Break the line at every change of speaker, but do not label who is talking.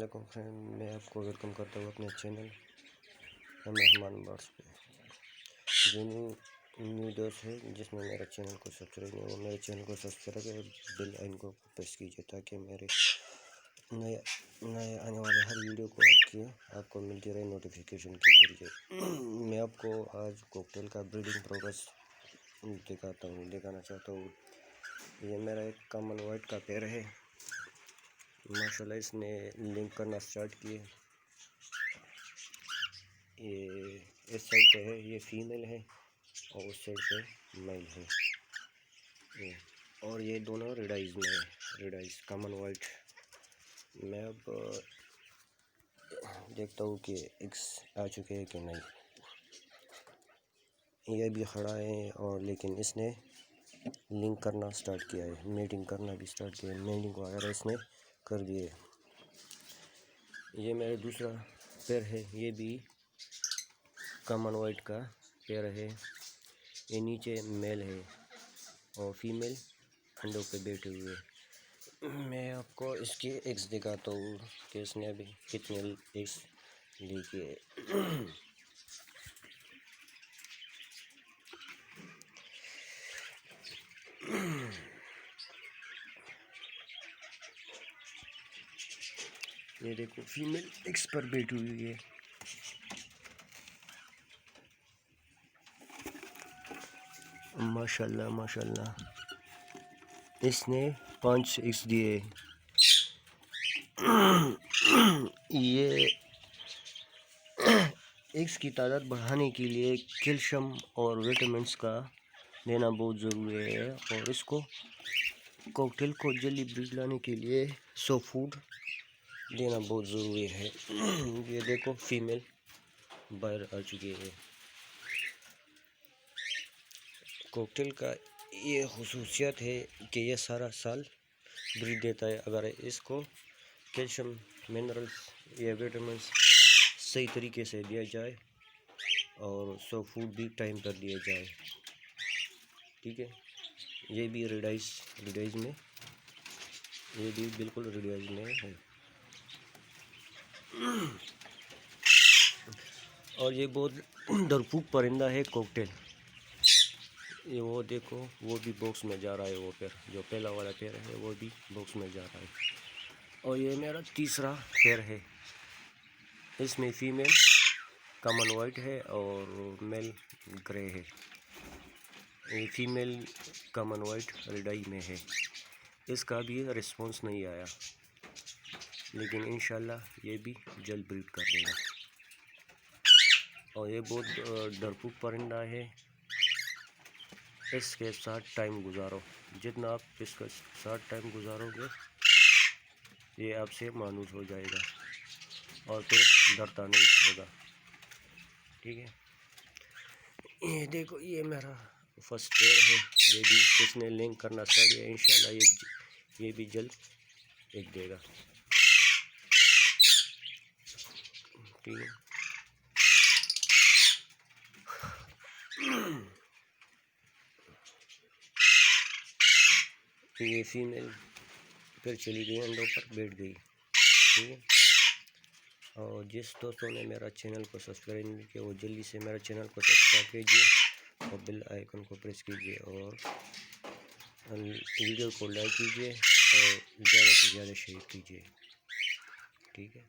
वालेकुम फ्रेंड, मैं आपको वेलकम करता हूँ अपने चैनल MRehman बर्ड्स पे। जो न्यू दोस्त है जिसने मेरे चैनल को सब्सक्राइब नहीं, वो मेरे चैनल को सब्सक्राइब कर बेल आइकन को प्रेस कीजिए ताकि मेरे नए आने वाले हर वीडियो को आपको मिलती रहे नोटिफिकेशन के जरिए। मैं आपको आज कॉकटेल का ब्रीडिंग प्रोग्रेस दिखाना चाहता हूँ। ये मेरा एक कॉमन वाइट का पेड़ है। माशाल्लाह इसने लिंक करना स्टार्ट किए। ये इस साइड पे है, ये फीमेल है और उस साइड पे मेल है। और ये दोनों रेडाइज में है, रेडाइज कॉमन वाइट। मैं अब देखता हूँ कि एग्स आ चुके हैं कि नहीं। ये भी खड़ा है और लेकिन इसने लिंक करना स्टार्ट किया है, मेटिंग करना भी स्टार्ट किया है, मेटिंग वगैरह इसने कर दिए। ये मेरा दूसरा पेड़ है, ये भी कॉमन वाइट का पेड़ है। ये नीचे मेल है और फीमेल अंडों पे बैठे हुए। मैं आपको इसके एग्स दिखाता हूँ कि इसने अभी कितने एग्स लेके। ये देखो फीमेल एग्स पर बैठी हुई है। माशाल्लाह माशाल्लाह, इसने 5 एग्स दिए। ये एग्स की तादाद बढ़ाने के लिए कैल्शियम और विटामिन्स का देना बहुत ज़रूरी है। और इसको कॉकटेल को जल्दी ब्रीड लाने के लिए सॉफ्ट फूड देना बहुत ज़रूरी है। ये देखो फीमेल बाहर आ चुकी है। कॉकटेल का ये खुसूसियत है कि ये सारा साल ब्रीड देता है अगर इसको कैल्शियम, मिनरल्स या विटामिन्स सही तरीके से दिया जाए और सॉफ्ट फूड भी टाइम पर दिया जाए। ठीक है, ये भी रेडाइज में, ये भी बिल्कुल रेडाइज में है। और ये बहुत डरपोक परिंदा है कॉकटेल। ये वो देखो, वो भी बॉक्स में जा रहा है। वो पेड़ जो पहला वाला पेड़ है वो भी बॉक्स में जा रहा है। और ये मेरा तीसरा पेड़ है, इसमें फीमेल कॉमन वाइट है और मेल ग्रे है। ये फीमेल कॉमन वाइट रेडाई में है। इसका भी रिस्पॉन्स नहीं आया, लेकिन इंशाल्लाह ये भी जल्द ब्रीड कर देगा। और ये बहुत डरपोक परिंदा है। इसके साथ टाइम गुजारो, जितना आप इसके साथ टाइम गुजारोगे ये आपसे मानूस हो जाएगा और फिर डरता नहीं होगा। ठीक है, ये देखो ये मेरा फर्स्ट पेड़ है, ये भी इसने लिंक करना स्टार्ट किया। इंशाल्लाह ये भी जल्द एक देगा। ठीक है, ये फीमेल फिर चली गई, अंडों पर बैठ गई। ठीक है, और जिस दोस्तों ने मेरा चैनल को सब्सक्राइब नहीं किया वो जल्दी से मेरा चैनल को सब्सक्राइब कीजिए और बेल आइकन को प्रेस कीजिए और वीडियो को लाइक कीजिए और ज़्यादा से ज़्यादा शेयर कीजिए। ठीक है।